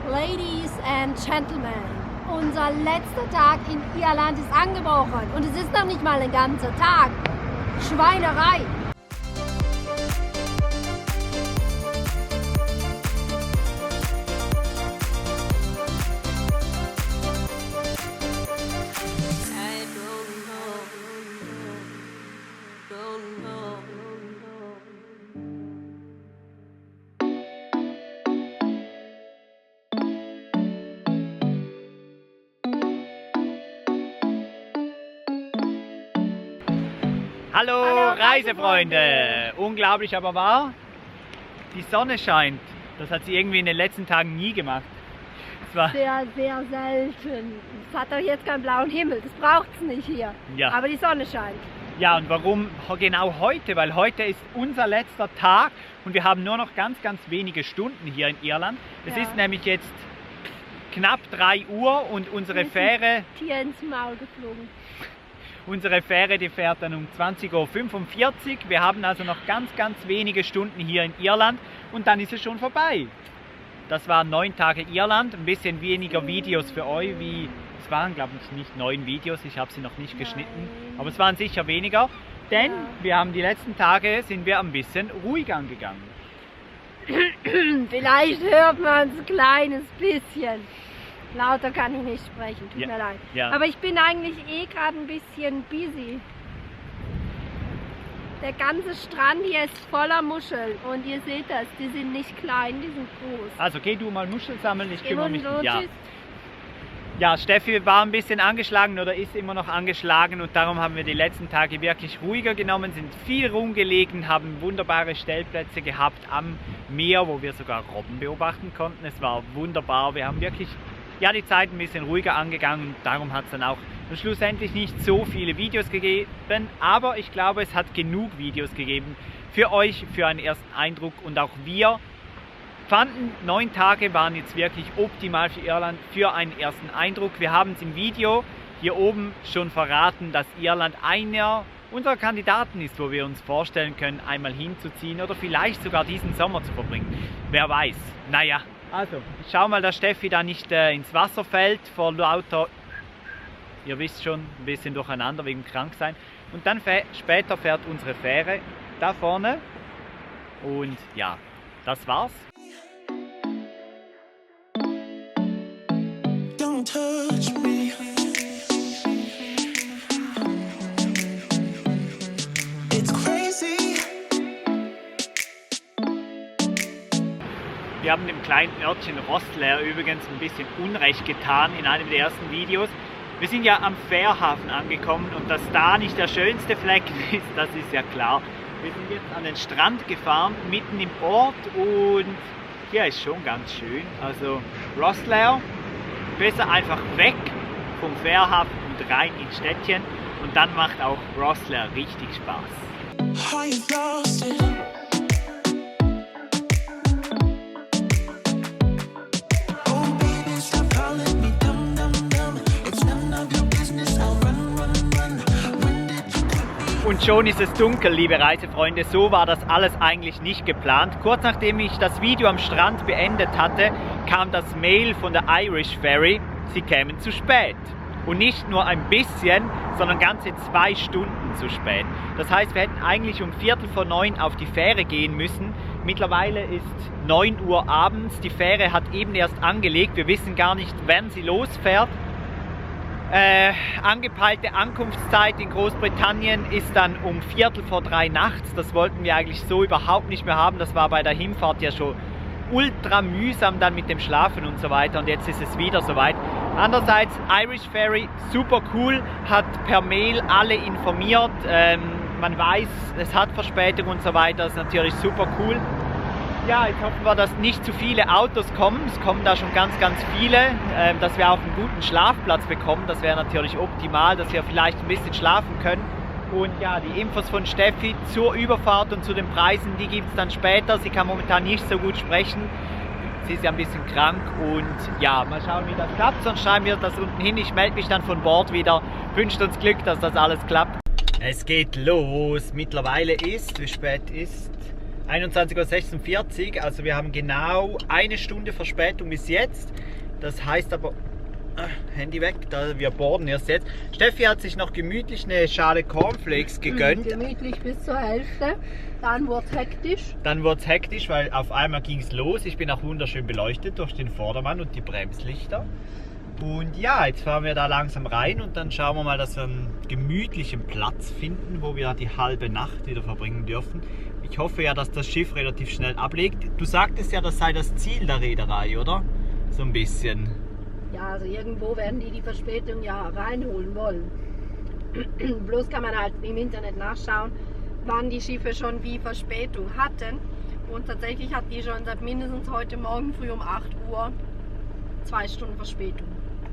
Ladies and Gentlemen, unser letzter Tag in Irland ist angebrochen und es ist noch nicht mal ein ganzer Tag. Schweinerei! Hallo Reisefreunde! Unglaublich aber wahr, die Sonne scheint. Das hat sie irgendwie in den letzten Tagen nie gemacht. Es war sehr, sehr selten. Es hat doch jetzt keinen blauen Himmel, das braucht es nicht hier. Ja. Aber die Sonne scheint. Ja, und warum genau heute? Weil heute ist unser letzter Tag und wir haben nur noch ganz wenige Stunden hier in Irland. Es ist nämlich jetzt knapp 3 Uhr und unsere Fähre... Tier ins Maul geflogen. Unsere Fähre, die fährt dann um 20:45 Uhr. Wir haben also noch ganz wenige Stunden hier in Irland und dann ist es schon vorbei. Das waren 9 Tage Irland, ein bisschen weniger Videos für euch, es waren glaube ich nicht 9 Videos, ich habe sie noch nicht geschnitten, aber es waren sicher weniger, denn wir haben die letzten Tage sind wir ein bisschen ruhig angegangen. Vielleicht hört man es ein kleines bisschen. Lauter kann ich nicht sprechen, tut mir leid. Ja. Aber ich bin eigentlich gerade ein bisschen busy. Der ganze Strand hier ist voller Muscheln und ihr seht das, die sind nicht klein, die sind groß. Also geh du mal Muscheln sammeln, ich kümmere mich. Tschüss. Ja, Steffi war ein bisschen angeschlagen oder ist immer noch angeschlagen und darum haben wir die letzten Tage wirklich ruhiger genommen, sind viel rumgelegen, haben wunderbare Stellplätze gehabt am Meer, wo wir sogar Robben beobachten konnten. Es war wunderbar, wir haben wirklich die Zeit ein bisschen ruhiger angegangen und darum hat es dann auch schlussendlich nicht so viele Videos gegeben, aber ich glaube, es hat genug Videos gegeben für euch, für einen ersten Eindruck und auch wir fanden, 9 Tage waren jetzt wirklich optimal für Irland, für einen ersten Eindruck. Wir haben es im Video hier oben schon verraten, dass Irland einer unserer Kandidaten ist, wo wir uns vorstellen können, einmal hinzuziehen oder vielleicht sogar diesen Sommer zu verbringen. Wer weiß. Naja, also ich schau mal, dass Steffi da nicht ins Wasser fällt vor lauter, ihr wisst schon, ein bisschen durcheinander wegen Kranksein. Und dann später fährt unsere Fähre da vorne und ja, das war's. Don't touch me. It's crazy. Wir haben dem kleinen Örtchen Rosslare übrigens ein bisschen Unrecht getan in einem der ersten Videos. Wir sind ja am Fährhafen angekommen und dass da nicht der schönste Flecken ist, das ist ja klar. Wir sind jetzt an den Strand gefahren, mitten im Ort und hier ist schon ganz schön. Also Rosslare, besser einfach weg vom Fährhafen und rein ins Städtchen und dann macht auch Rosslare richtig Spaß. I've lost it. Oh baby, stop calling me dumb, dumb, dumb. It's none of your business. I'll run, run, run. When did you take me? Und schon ist es dunkel, liebe Reisefreunde. So war das alles eigentlich nicht geplant. Kurz nachdem ich das Video am Strand beendet hatte, kam das Mail von der Irish Ferry, sie kämen zu spät. Und nicht nur ein bisschen, sondern ganze 2 Stunden zu spät. Das heißt, wir hätten eigentlich um 8:45 auf die Fähre gehen müssen. Mittlerweile ist 9 Uhr abends, die Fähre hat eben erst angelegt. Wir wissen gar nicht, wann sie losfährt. Angepeilte Ankunftszeit in Großbritannien ist dann um 2:45 nachts. Das wollten wir eigentlich so überhaupt nicht mehr haben. Das war bei der Hinfahrt ja schon ultra mühsam dann mit dem Schlafen und so weiter und jetzt ist es wieder soweit. Andererseits Irish Ferry, super cool, hat per Mail alle informiert. Man weiß, es hat Verspätung und so weiter, das ist natürlich super cool. Ja, jetzt hoffen wir, dass nicht zu viele Autos kommen. Es kommen da schon ganz viele, dass wir auch einen guten Schlafplatz bekommen. Das wäre natürlich optimal, dass wir vielleicht ein bisschen schlafen können. Und ja, die Infos von Steffi zur Überfahrt und zu den Preisen, die gibt es dann später. Sie kann momentan nicht so gut sprechen. Sie ist ja ein bisschen krank und ja, mal schauen, wie das klappt. Sonst schreiben wir das unten hin. Ich melde mich dann von Bord wieder. Wünscht uns Glück, dass das alles klappt. Es geht los. Mittlerweile ist, wie spät ist? 21:46 Uhr, also wir haben genau eine Stunde Verspätung bis jetzt. Das heißt aber, Handy weg, da wir boarden erst jetzt. Steffi hat sich noch gemütlich eine Schale Cornflakes gegönnt. Gemütlich bis zur Hälfte, dann wurde es hektisch. Dann wurde es hektisch, weil auf einmal ging es los. Ich bin auch wunderschön beleuchtet durch den Vordermann und die Bremslichter. Und ja, jetzt fahren wir da langsam rein und dann schauen wir mal, dass wir einen gemütlichen Platz finden, wo wir die halbe Nacht wieder verbringen dürfen. Ich hoffe ja, dass das Schiff relativ schnell ablegt. Du sagtest ja, das sei das Ziel der Reederei, oder? So ein bisschen. Ja, also irgendwo werden die Verspätung ja reinholen wollen. Bloß kann man halt im Internet nachschauen, wann die Schiffe schon wie Verspätung hatten. Und tatsächlich hat die schon seit mindestens heute Morgen früh um 8 Uhr 2 Stunden Verspätung.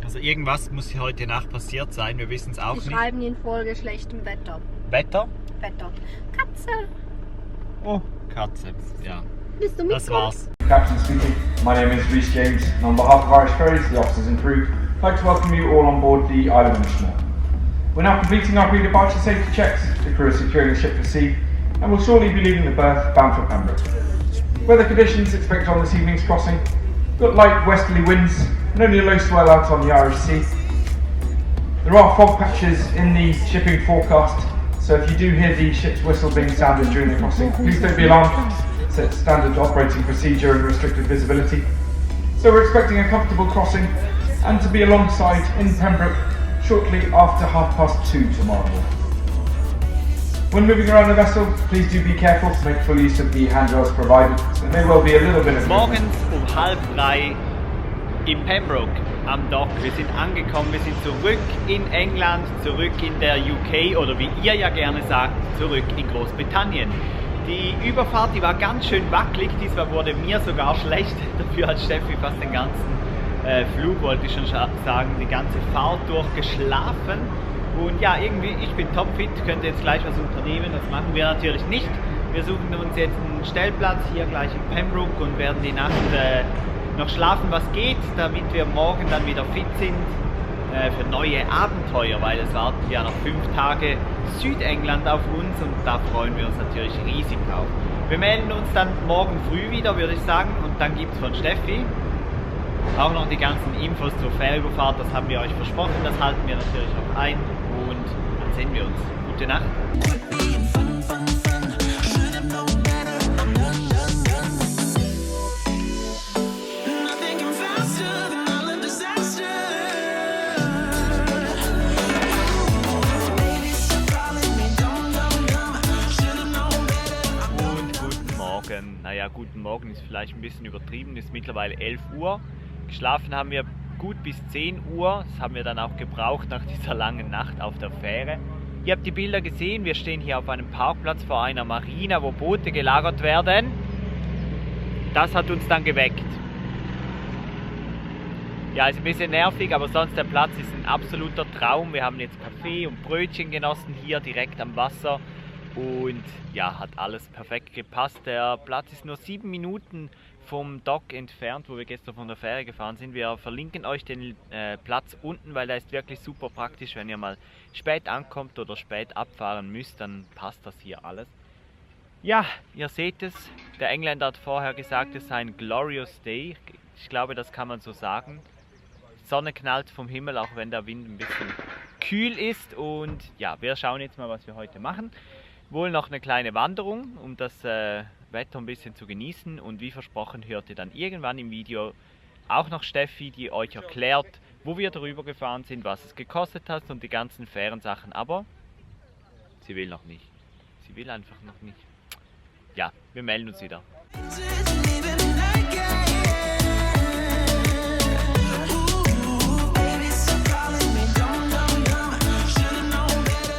Also irgendwas muss heute Nacht passiert sein, wir wissen es auch Sie nicht. schreiben infolge schlechtem Wetter. Wetter? Wetter. Katze. Oh, Katze, ja. Bist du Das mitgekommen? war's. Captain speaking. My name is Rhys James, and on behalf of Irish Ferries, the officers and crew, I'd like to welcome you all on board the Isle of Inchmore. We're now completing our pre-departure safety checks. The crew is securing the ship for sea, and will shortly be leaving the berth bound for Pembroke. Weather conditions expected on this evening's crossing: got light westerly winds and only a low swell out on the Irish Sea. There are fog patches in the shipping forecast, so if you do hear the ship's whistle being sounded during the crossing, please don't be alarmed. It's standard operating procedure and restricted visibility. So we're expecting a comfortable crossing and to be alongside in Pembroke shortly after 2:30 tomorrow morning. When moving around the vessel, please do be careful to make full use of the handrails provided. So there may well be a little bit of Morgens um 2:30 in Pembroke am Dock. Wir sind angekommen, wir sind zurück in England, zurück in der UK oder wie ihr ja gerne sagt, zurück in Großbritannien. Die Überfahrt, die war ganz schön wackelig, diesmal wurde mir sogar schlecht, dafür hat Steffi fast den ganzen Flug, wollte ich schon sagen, die ganze Fahrt durchgeschlafen. Und ja, irgendwie, ich bin topfit, könnte jetzt gleich was unternehmen, das machen wir natürlich nicht. Wir suchen uns jetzt einen Stellplatz hier gleich in Pembroke und werden die Nacht noch schlafen, was geht, damit wir morgen dann wieder fit sind für neue Abenteuer, weil es warten ja noch 5 Tage Südengland auf uns und da freuen wir uns natürlich riesig drauf. Wir melden uns dann morgen früh wieder, würde ich sagen, und dann gibt es von Steffi auch noch die ganzen Infos zur Fährüberfahrt, das haben wir euch versprochen, das halten wir natürlich auch ein und dann sehen wir uns. Gute Nacht. Being fun, fun, fun. Should have known better. I'm done, done, done. Nothing can faster than all the disaster. Baby, stop calling me dumb, dumb, dumb. Should have known better. Und guten Morgen. Naja, guten Morgen ist vielleicht ein bisschen übertrieben, ist mittlerweile 11 Uhr. Geschlafen haben wir gut bis 10 Uhr. Das haben wir dann auch gebraucht nach dieser langen Nacht auf der Fähre. Ihr habt die Bilder gesehen, wir stehen hier auf einem Parkplatz vor einer Marina, wo Boote gelagert werden. Das hat uns dann geweckt. Ja, ist ein bisschen nervig, aber sonst der Platz ist ein absoluter Traum. Wir haben jetzt Kaffee und Brötchen genossen hier direkt am Wasser. Und ja, hat alles perfekt gepasst. Der Platz ist nur 7 Minuten vom Dock entfernt, wo wir gestern von der Fähre gefahren sind. Wir verlinken euch den Platz unten, weil der ist wirklich super praktisch. Wenn ihr mal spät ankommt oder spät abfahren müsst, dann passt das hier alles. Ja, ihr seht es. Der Engländer hat vorher gesagt, es sei ein glorious day. Ich glaube, das kann man so sagen. Die Sonne knallt vom Himmel, auch wenn der Wind ein bisschen kühl ist. Und ja, wir schauen jetzt mal, was wir heute machen. Wohl noch eine kleine Wanderung, um das Wetter ein bisschen zu genießen, und wie versprochen hört ihr dann irgendwann im Video auch noch Steffi, die euch erklärt, wo wir darüber gefahren sind, was es gekostet hat und die ganzen fairen Sachen, aber sie will noch nicht. Sie will einfach noch nicht. Ja, wir melden uns wieder. Living like Ooh, baby, stop calling me dumb, dumb, dumb. Should have known better.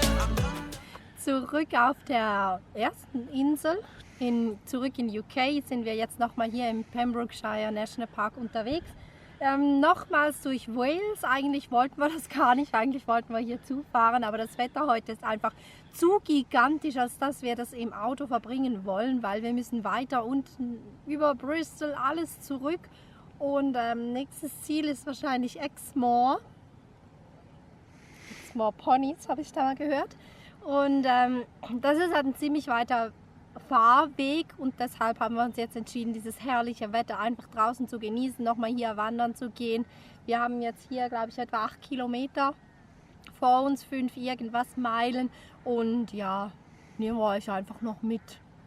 Zurück auf der ersten Insel, zurück in UK, sind wir jetzt nochmal hier im Pembrokeshire National Park unterwegs. Nochmals durch Wales. Eigentlich wollten wir das gar nicht, eigentlich wollten wir hier zufahren, aber das Wetter heute ist einfach zu gigantisch, als dass wir das im Auto verbringen wollen, weil wir müssen weiter unten über Bristol alles zurück, und nächstes Ziel ist wahrscheinlich Exmoor. Exmoor Ponies, habe ich da mal gehört. Und das ist halt ein ziemlich weiter Fahrweg und deshalb haben wir uns jetzt entschieden, dieses herrliche Wetter einfach draußen zu genießen, nochmal hier wandern zu gehen. Wir haben jetzt hier, glaube ich, etwa 8 Kilometer vor uns, 5 irgendwas Meilen und ja, nehmen wir euch einfach noch mit,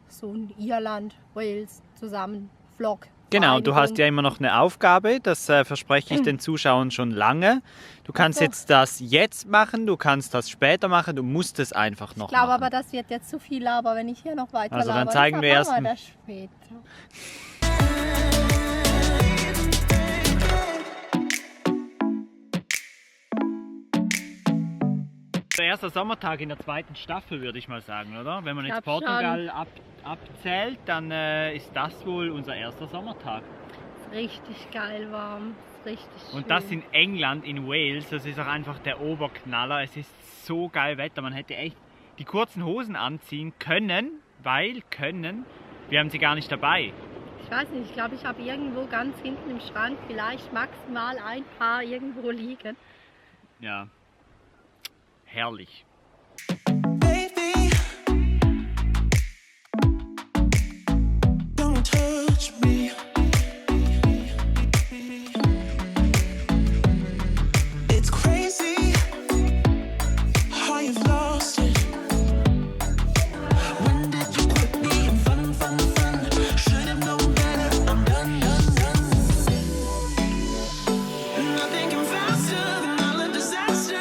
so ein Irland, Wales zusammen Vlog. Genau, du hast ja immer noch eine Aufgabe, das verspreche ich den Zuschauern schon lange. Du kannst jetzt das jetzt machen, du kannst das später machen, du musst es einfach noch Ich glaube machen. aber, das wird jetzt zu viel Laber, wenn ich hier noch weiter Also dann laber. zeigen wir Deshalb erst- machen wir das später. Der erste Sommertag in der 2. Staffel, würde ich mal sagen, oder? Wenn man Ich jetzt glaub Portugal abzählt, dann ist das wohl unser erster Sommertag. Ist richtig geil warm, ist richtig schön. Und das in England, in Wales, das ist auch einfach der Oberknaller. Es ist so geil Wetter, man hätte echt die kurzen Hosen anziehen können, wir haben sie gar nicht dabei. Ich weiß nicht, ich glaube, ich habe irgendwo ganz hinten im Schrank vielleicht maximal ein Paar irgendwo liegen. Ja, herrlich. Baby, don't touch me. It's crazy how you've lost it. When did you quit being fun? Should have known better. I'm done. Nothing can faster than all the disaster.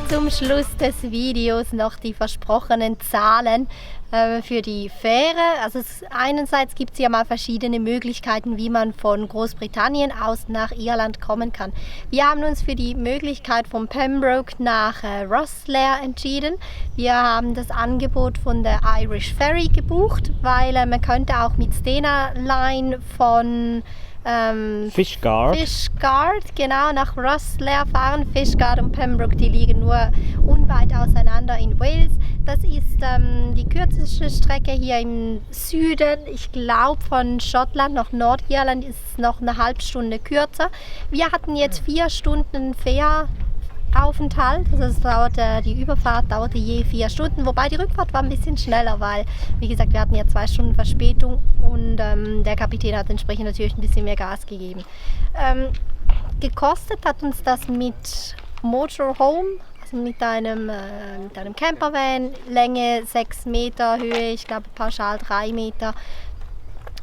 Zum Schluss des Videos noch die versprochenen Zahlen für die Fähre. Also einerseits gibt es ja mal verschiedene Möglichkeiten, wie man von Großbritannien aus nach Irland kommen kann. Wir haben uns für die Möglichkeit von Pembroke nach Rosslare entschieden. Wir haben das Angebot von der Irish Ferry gebucht, weil man könnte auch mit Stena Line von Fishguard. Fishguard, genau, nach Rosslare fahren. Fishguard und Pembroke, die liegen nur unweit auseinander in Wales. Das ist die kürzeste Strecke hier im Süden. Ich glaube, von Schottland nach Nordirland ist es noch eine halbe Stunde kürzer. Wir hatten jetzt 4 Stunden Fähraufenthalt. Also es dauerte, die Überfahrt dauerte je 4 Stunden, wobei die Rückfahrt war ein bisschen schneller, weil, wie gesagt, wir hatten ja 2 Stunden Verspätung und der Kapitän hat entsprechend natürlich ein bisschen mehr Gas gegeben. Gekostet hat uns das mit Motorhome, also mit einem Campervan, Länge 6 Meter, Höhe, ich glaube pauschal 3 Meter,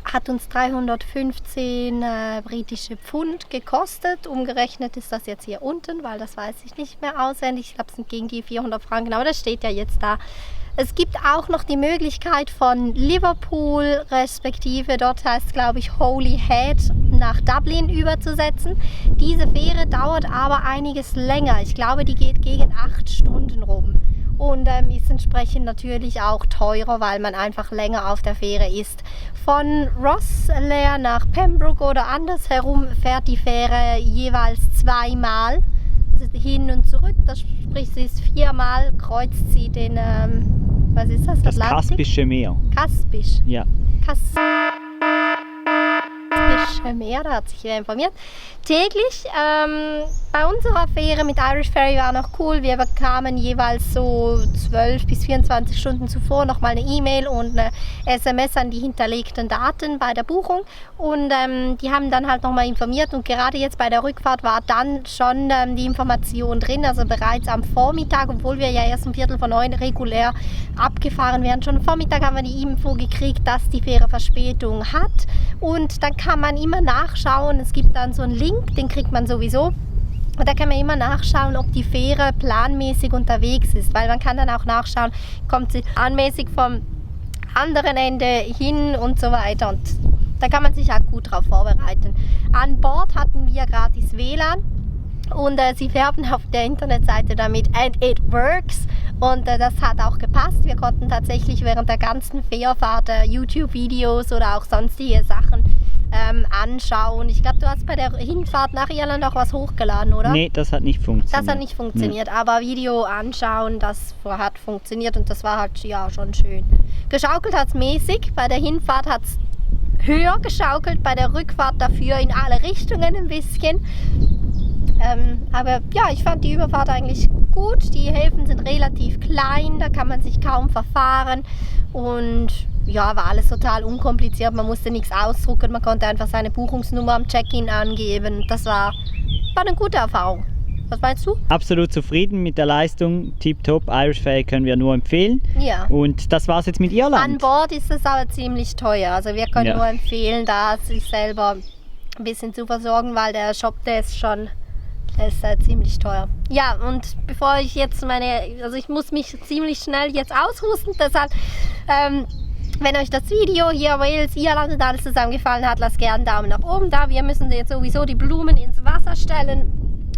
hat uns 315 britische Pfund gekostet. Umgerechnet ist das jetzt hier unten, weil das weiß ich nicht mehr auswendig. Ich glaube, es sind gegen die 400 Franken, aber das steht ja jetzt da. Es gibt auch noch die Möglichkeit von Liverpool, respektive dort heißt es, glaube ich, Holyhead, nach Dublin überzusetzen. Diese Fähre dauert aber einiges länger. Ich glaube, die geht gegen 8 Stunden rum. Und ist entsprechend natürlich auch teurer, weil man einfach länger auf der Fähre ist. Von Rosslare nach Pembroke oder andersherum fährt die Fähre jeweils 2-mal. Also hin und zurück, das sprich, sie ist 4-mal, kreuzt sie den, was ist das? Das Atlantik? Kaspische Meer. Kaspisch. Ja. Kaspische Meer, da hat sich jeder informiert. Täglich. Bei unserer Fähre mit Irish Ferry war noch cool. Wir bekamen jeweils so 12 bis 24 Stunden zuvor nochmal eine E-Mail und eine SMS an die hinterlegten Daten bei der Buchung. Und die haben dann halt nochmal informiert. Und gerade jetzt bei der Rückfahrt war dann schon die Information drin. Also bereits am Vormittag, obwohl wir ja erst um 8:45 regulär abgefahren wären. Schon am Vormittag haben wir die Info gekriegt, dass die Fähre Verspätung hat. Und dann kann man immer nachschauen. Es gibt dann so einen Link, den kriegt man sowieso. Und da kann man immer nachschauen, ob die Fähre planmäßig unterwegs ist, weil man kann dann auch nachschauen, kommt sie planmäßig vom anderen Ende hin und so weiter. Und Da kann man sich auch gut drauf vorbereiten. An Bord hatten wir gratis WLAN. Und sie werben auf der Internetseite damit "and it works" und das hat auch gepasst. Wir konnten tatsächlich während der ganzen Fährfahrt YouTube-Videos oder auch sonstige Sachen anschauen. Ich glaube, du hast bei der Hinfahrt nach Irland auch was hochgeladen, oder? Nee, das hat nicht funktioniert. Das hat nicht funktioniert, aber Video anschauen, das hat funktioniert und das war halt ja schon schön. Geschaukelt hat es mäßig, bei der Hinfahrt hat es höher geschaukelt, bei der Rückfahrt dafür in alle Richtungen ein bisschen. Aber ja, ich fand die Überfahrt eigentlich gut. Die Häfen sind relativ klein, da kann man sich kaum verfahren und ja, war alles total unkompliziert. Man musste nichts ausdrucken, man konnte einfach seine Buchungsnummer am Check-in angeben. Das war eine gute Erfahrung. Was meinst du? Absolut zufrieden mit der Leistung, tipptopp. Irish Ferry können wir nur empfehlen. Ja. Und das war's jetzt mit Irland. An Bord ist es aber ziemlich teuer. Also wir können Ja. nur empfehlen, da sich selber ein bisschen zu versorgen, weil der Shop, der ist ziemlich teuer. Ja, und bevor ich jetzt also ich muss mich ziemlich schnell jetzt aushusten, deshalb, wenn euch das Video hier Wales, Irland und alles zusammen gefallen hat, lasst gerne einen Daumen nach oben da. Wir müssen jetzt sowieso die Blumen ins Wasser stellen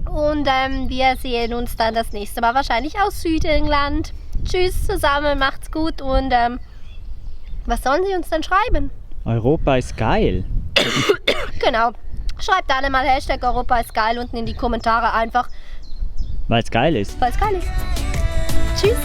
und wir sehen uns dann das nächste Mal wahrscheinlich aus Südengland. Tschüss zusammen, macht's gut und was sollen sie uns denn schreiben? Europa ist geil. Genau. Schreibt alle mal Hashtag Europa ist geil unten in die Kommentare einfach, Weil es geil ist. weil es geil ist. Tschüss.